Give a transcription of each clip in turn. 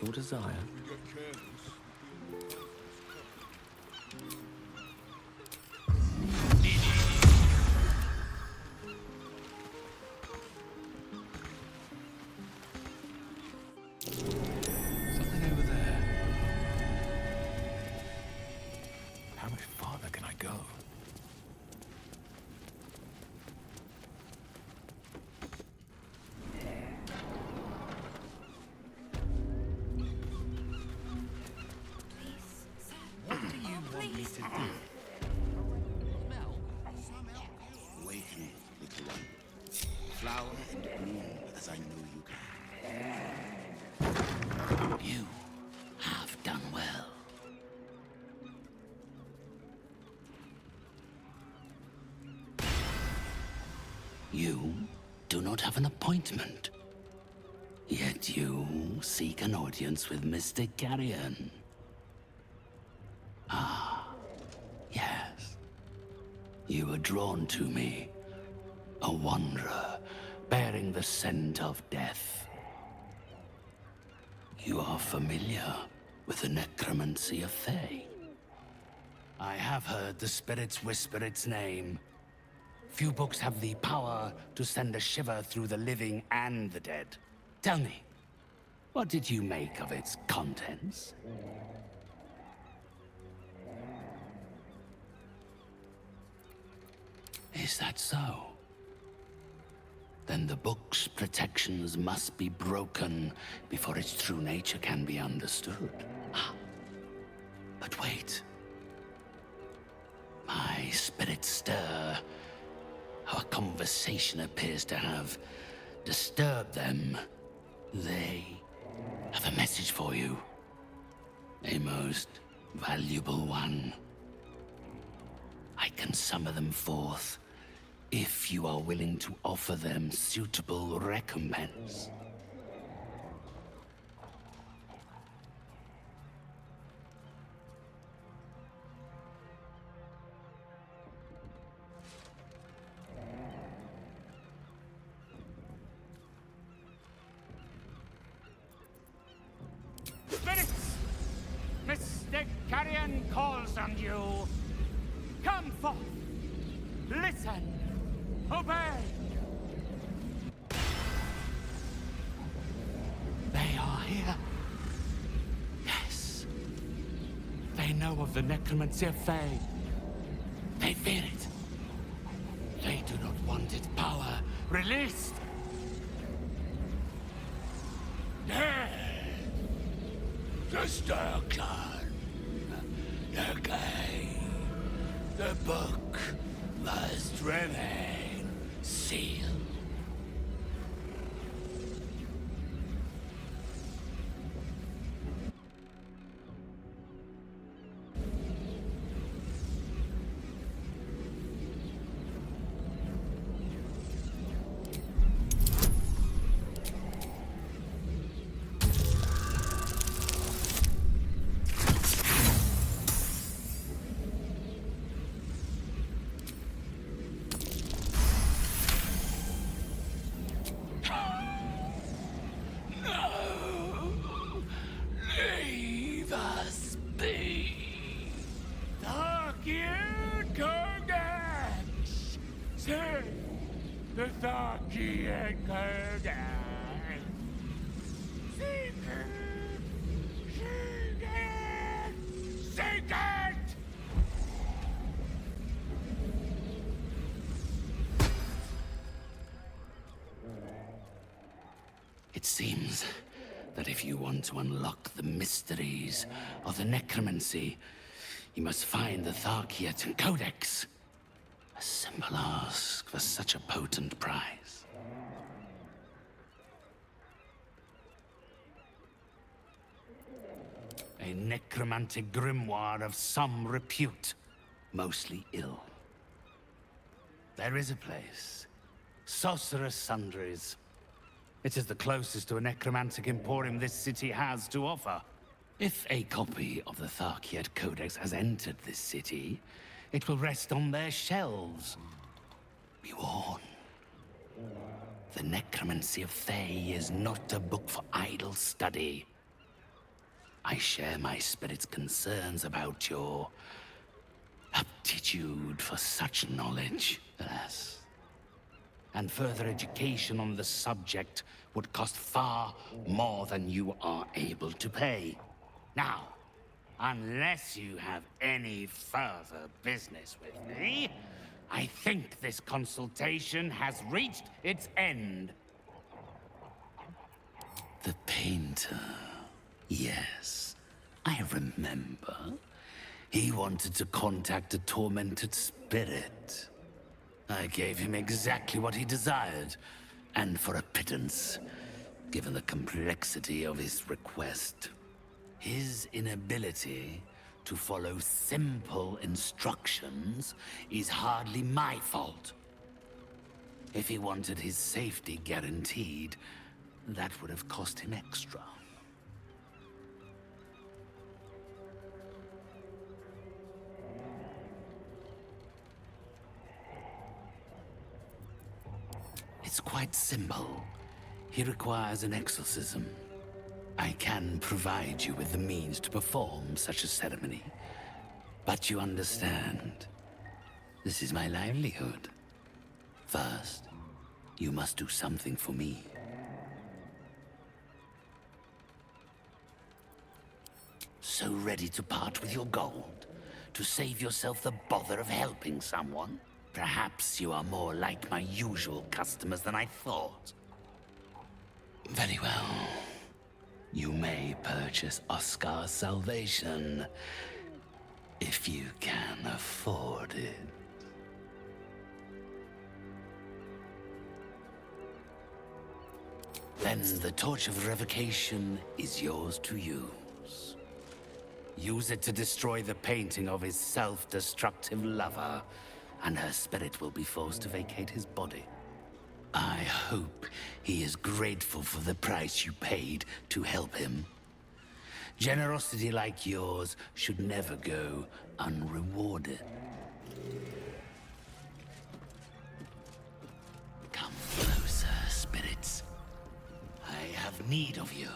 or desire. Something over there. How much farther can I go? What do you want me to do? Awaken, little one. Flower and bloom as I know you can. You have done well. You do not have an appointment. Yet you seek an audience with Mystic Carrion. Ah, yes. You were drawn to me. A wanderer, bearing the scent of death. You are familiar with the Necromancy of Thay. I have heard the spirits whisper its name. Few books have the power to send a shiver through the living and the dead. Tell me, what did you make of its contents? Is that so? Then the book's protections must be broken before its true nature can be understood. Ah. But wait. My spirits stir. Our conversation appears to have disturbed them. They have a message for you. A most valuable one. I can summon them forth if you are willing to offer them suitable recompense. Spirits! Mystic Carrion calls on you. Come forth. Listen. Obey. They are here. Yes. They know of the Necromancy of Thay. They fear it. They do not want its power released. The Star Clan. The game. The book must remain sealed. Leave us be. Tharciate Codex! Say, the Tharciate Codex! Seek it! Seek it! Seek it! It seems that if you want to unlock the mysteries of the necromancy, you must find the Tharciate Codex. A simple ask for such a potent prize. A necromantic grimoire of some repute, mostly ill. There is a place, Sorcerous Sundries. It is the closest to a necromantic emporium this city has to offer. If a copy of the Tharciate Codex has entered this city, it will rest on their shelves. Be warned. The Necromancy of Thay is not a book for idle study. I share my spirit's concerns about your aptitude for such knowledge, alas. And further education on the subject would cost far more than you are able to pay. Now, unless you have any further business with me, I think this consultation has reached its end. The painter. Yes, I remember. He wanted to contact a tormented spirit. I gave him exactly what he desired, and for a pittance, given the complexity of his request. His inability to follow simple instructions is hardly my fault. If he wanted his safety guaranteed, that would have cost him extra. It's quite simple. He requires an exorcism. I can provide you with the means to perform such a ceremony. But you understand, this is my livelihood. First, you must do something for me. So ready to part with your gold? To save yourself the bother of helping someone? Perhaps you are more like my usual customers than I thought. Very well. You may purchase Oscar's salvation, if you can afford it. Then the Torch of Revocation is yours to use. Use it to destroy the painting of his self-destructive lover, and her spirit will be forced to vacate his body. I hope he is grateful for the price you paid to help him. Generosity like yours should never go unrewarded. Come closer, spirits. I have need of you.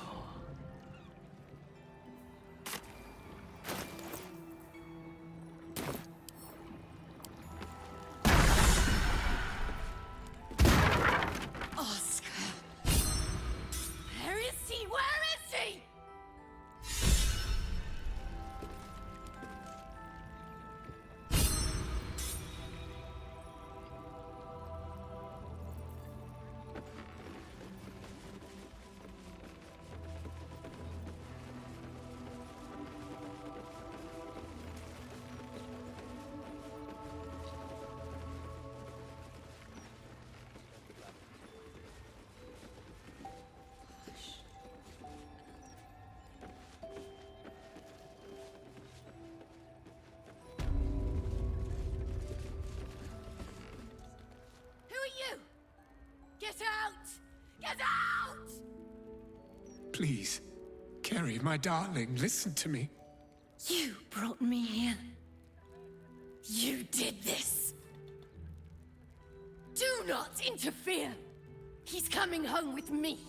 Get out! Get out! Please, Carrie, my darling, listen to me. You brought me here. You did this. Do not interfere. He's coming home with me.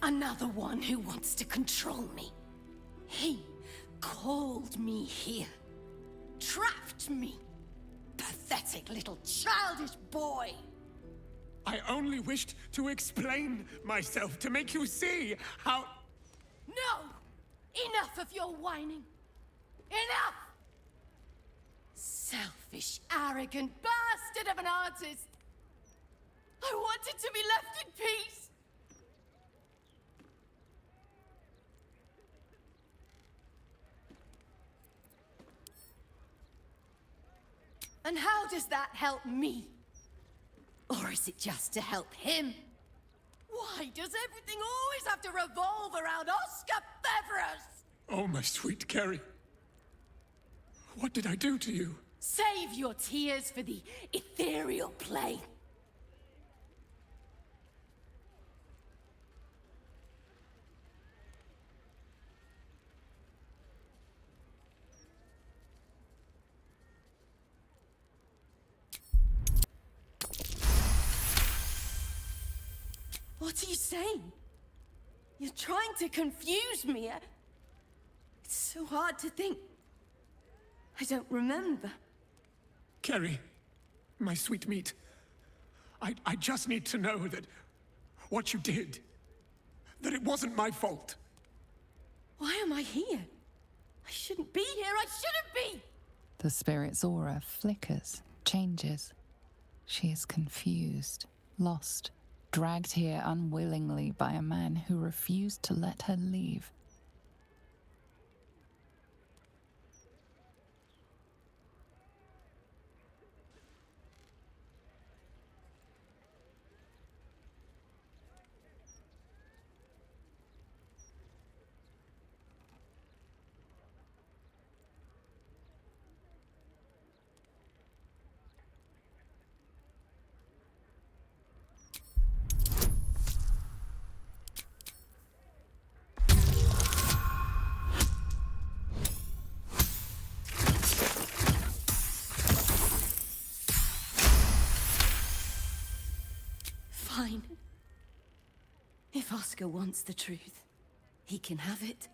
Another one who wants to control me. He called me here. Trapped me. Pathetic little childish boy. I only wished to explain myself to make you see how... No! Enough of your whining. Enough! Selfish, arrogant bastard of an artist. I wanted to be left in peace. And how does that help me? Or is it just to help him? Why does everything always have to revolve around Oscar Beverus? Oh, my sweet Carrie. What did I do to you? Save your tears for the ethereal plane. What are you saying? You're trying to confuse me. It's so hard to think. I don't remember. Kerry, my sweet meat. I just need to know that what you did, that it wasn't my fault. Why am I here? I shouldn't be here. I shouldn't be! The spirit's aura flickers, changes. She is confused, lost, dragged here unwillingly by a man who refused to let her leave. Fine. If Oscar wants the truth, he can have it.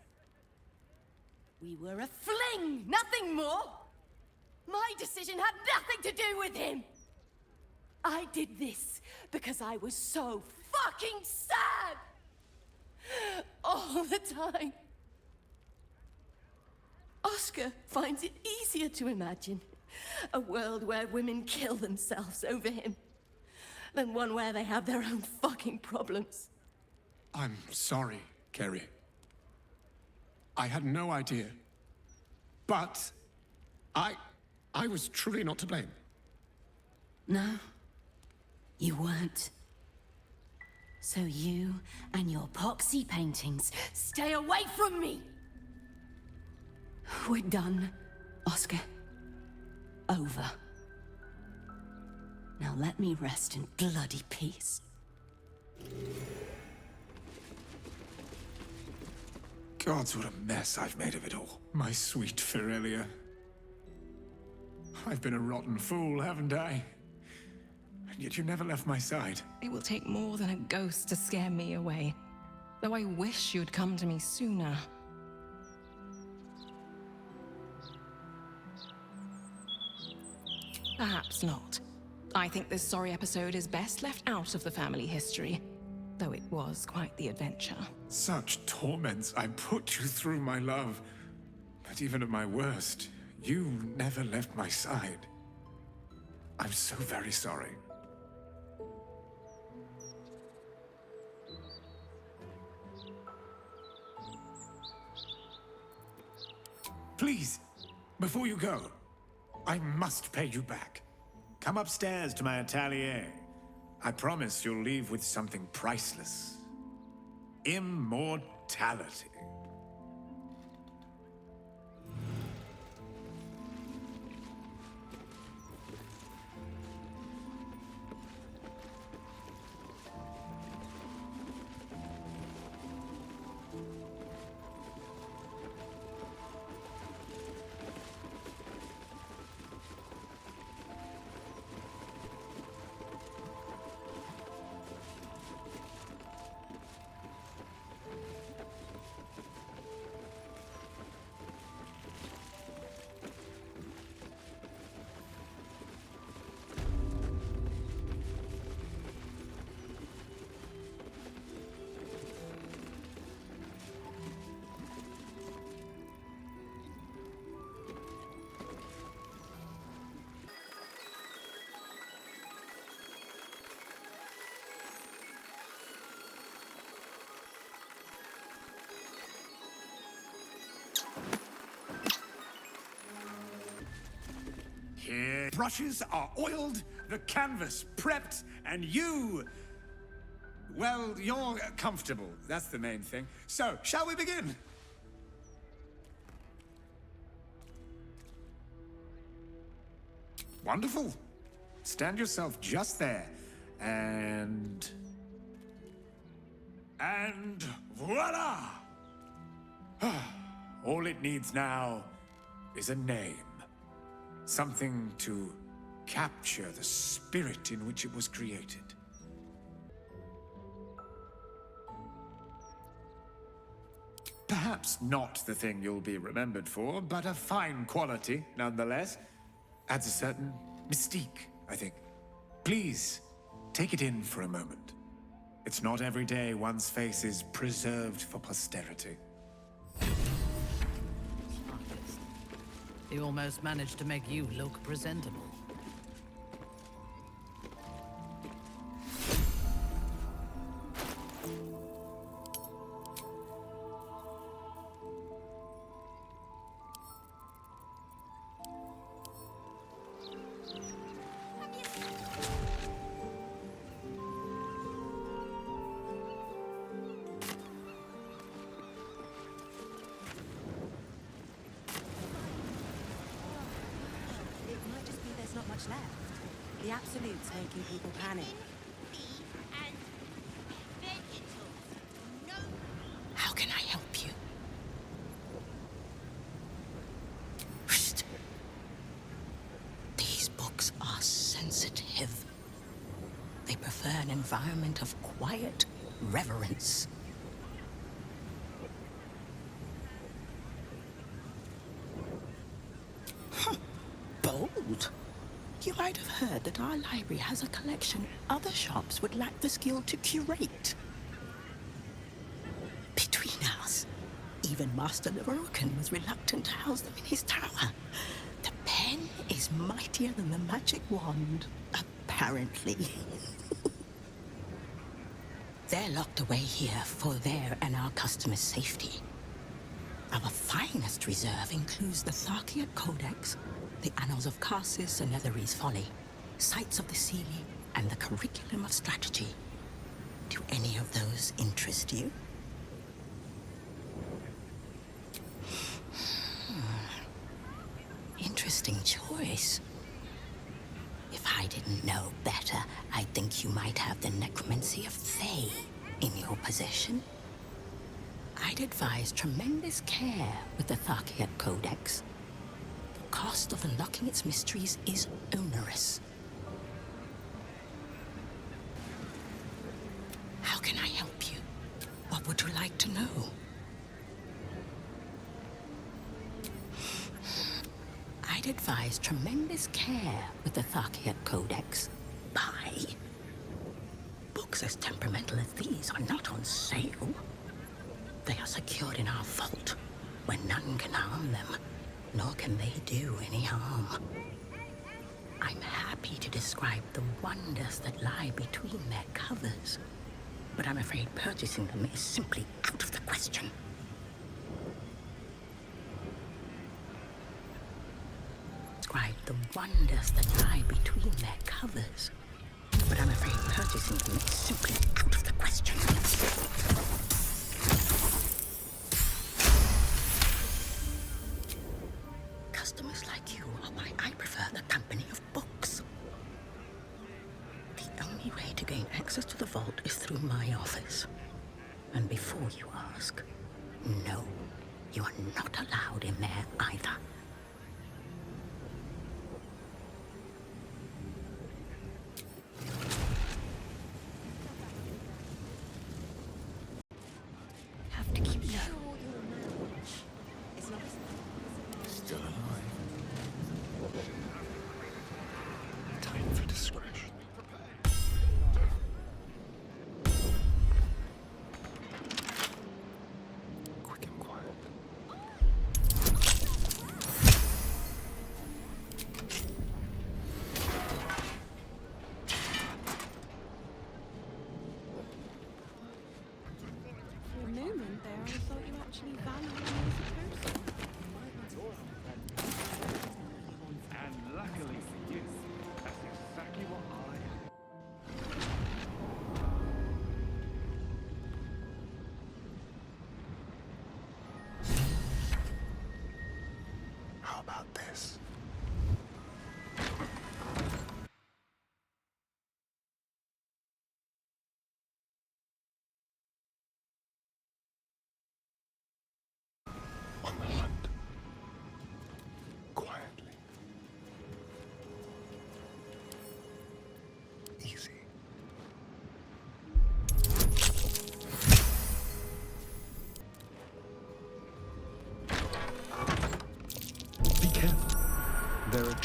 We were a fling, nothing more. My decision had nothing to do with him. I did this because I was so fucking sad. All the time. Oscar finds it easier to imagine a world where women kill themselves over him than one where they have their own fucking problems. I'm sorry, Kerry. I had no idea. But I was truly not to blame. No, you weren't. So you and your poxy paintings stay away from me! We're done, Oscar. Over. Now let me rest in bloody peace. Gods, what a mess I've made of it all. My sweet Ferelia. I've been a rotten fool, haven't I? And yet you never left my side. It will take more than a ghost to scare me away. Though I wish you'd come to me sooner. Perhaps not. I think this sorry episode is best left out of the family history, though it was quite the adventure. Such torments I put you through, my love. But even at my worst, you never left my side. I'm so very sorry. Please, before you go, I must pay you back. Come upstairs to my atelier. I promise you'll leave with something priceless. Immortality. Here, brushes are oiled, the canvas prepped, and you... well, you're comfortable. That's the main thing. So, shall we begin? Wonderful. Stand yourself just there, and voila! All it needs now is a name. Something to capture the spirit in which it was created. Perhaps not the thing you'll be remembered for, but a fine quality nonetheless. Adds a certain mystique, I think. Please, take it in for a moment. It's not every day one's face is preserved for posterity. He almost managed to make you look presentable. Not much left. The Absolute's making people panic. How can I help you? Psst. These books are sensitive. They prefer an environment of quiet reverence. Bold. You might have heard that our library has a collection other shops would lack the skill to curate. Between us, even Master Revocation was reluctant to house them in his tower. The pen is mightier than the magic wand, apparently. They're locked away here for their and our customers' safety. Our finest reserve includes the Tharciate Codex, the Annals of Karsus and Netherese Folly, Sights of the Sea, and the Curriculum of Strategy. Do any of those interest you? Interesting choice. If I didn't know better, I'd think you might have the Necromancy of Thay in your possession. I'd advise tremendous care with the Tharciate Codex. The cost of unlocking its mysteries is onerous. How can I help you? What would you like to know? I'd advise tremendous care with the Tharciate Codex. Buy. Books as temperamental as these are not on sale. They are secured in our vault, where none can harm them, nor can they do any harm. I'm happy to describe the wonders that lie between their covers, but I'm afraid purchasing them is simply out of the question. Describe the wonders that lie between their covers, but I'm afraid purchasing them is simply out of the question. Customers like you are why I prefer the company of books. The only way to gain access to the vault is through my office. And before you ask, no, you are not allowed in there either. Have to keep low. It's not Still alive. Time for discretion. Quick and quiet.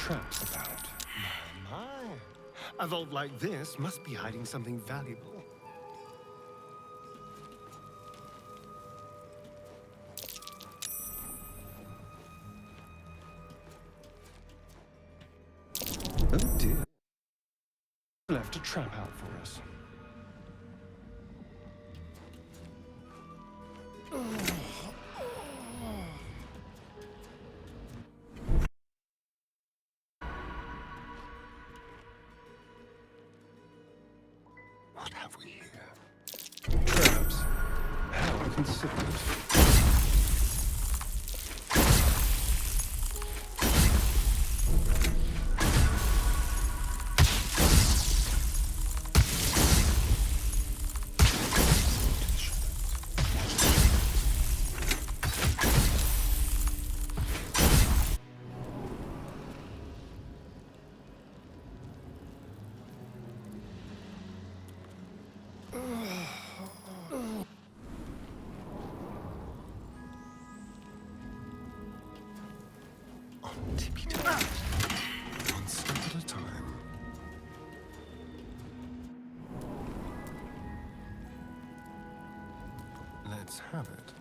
traps about. My. A vault like this must be hiding something valuable. Oh dear. Left a trap out for us. What have we here? Traps. How considerate. On tippy toes. One step at a time. Let's have it.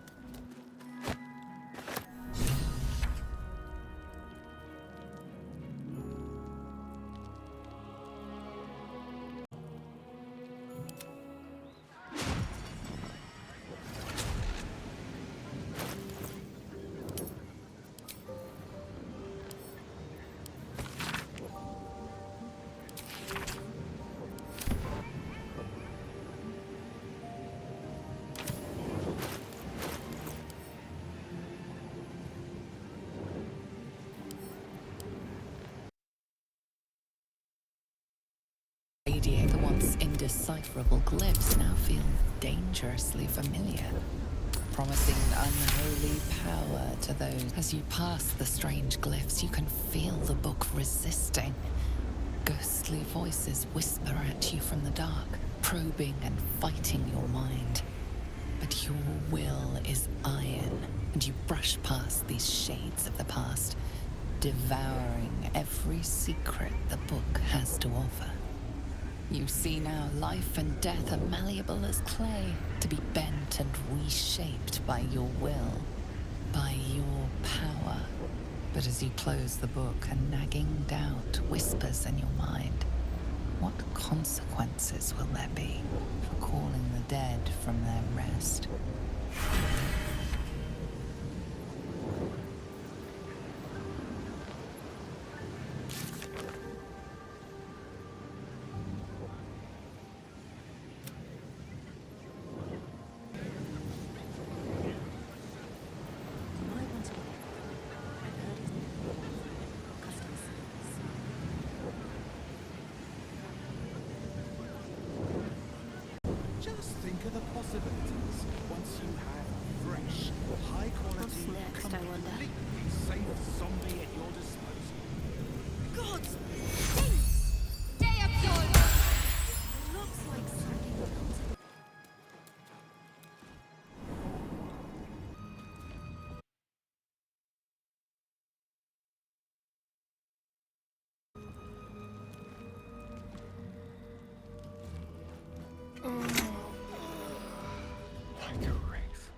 The once indecipherable glyphs now feel dangerously familiar, promising unholy power to those. As you pass the strange glyphs, you can feel the book resisting. Ghostly voices whisper at you from the dark, probing and fighting your mind. But your will is iron, and you brush past these shades of the past, devouring every secret the book has to offer. You see now life and death are malleable as clay, to be bent and reshaped by your will, by your power. But as you close the book, a nagging doubt whispers in your mind. What consequences will there be for calling the dead from their rest? You might want to be careful. I've heard his name. Customer service. Just think of the possibilities once you have fresh, high quality, What's next, I wonder? completely safe zombie at your disposal. Gods! Looks like something else. Like a wraith.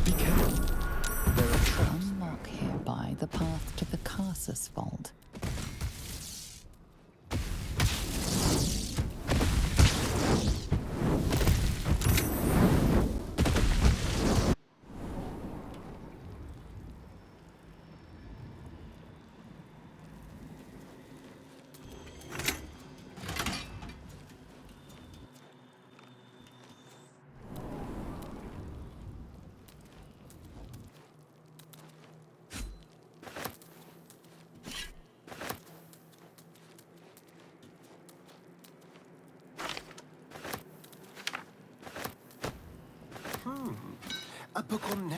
Be careful. There are traps. Unlock hereby the path to the Karsus vault. book on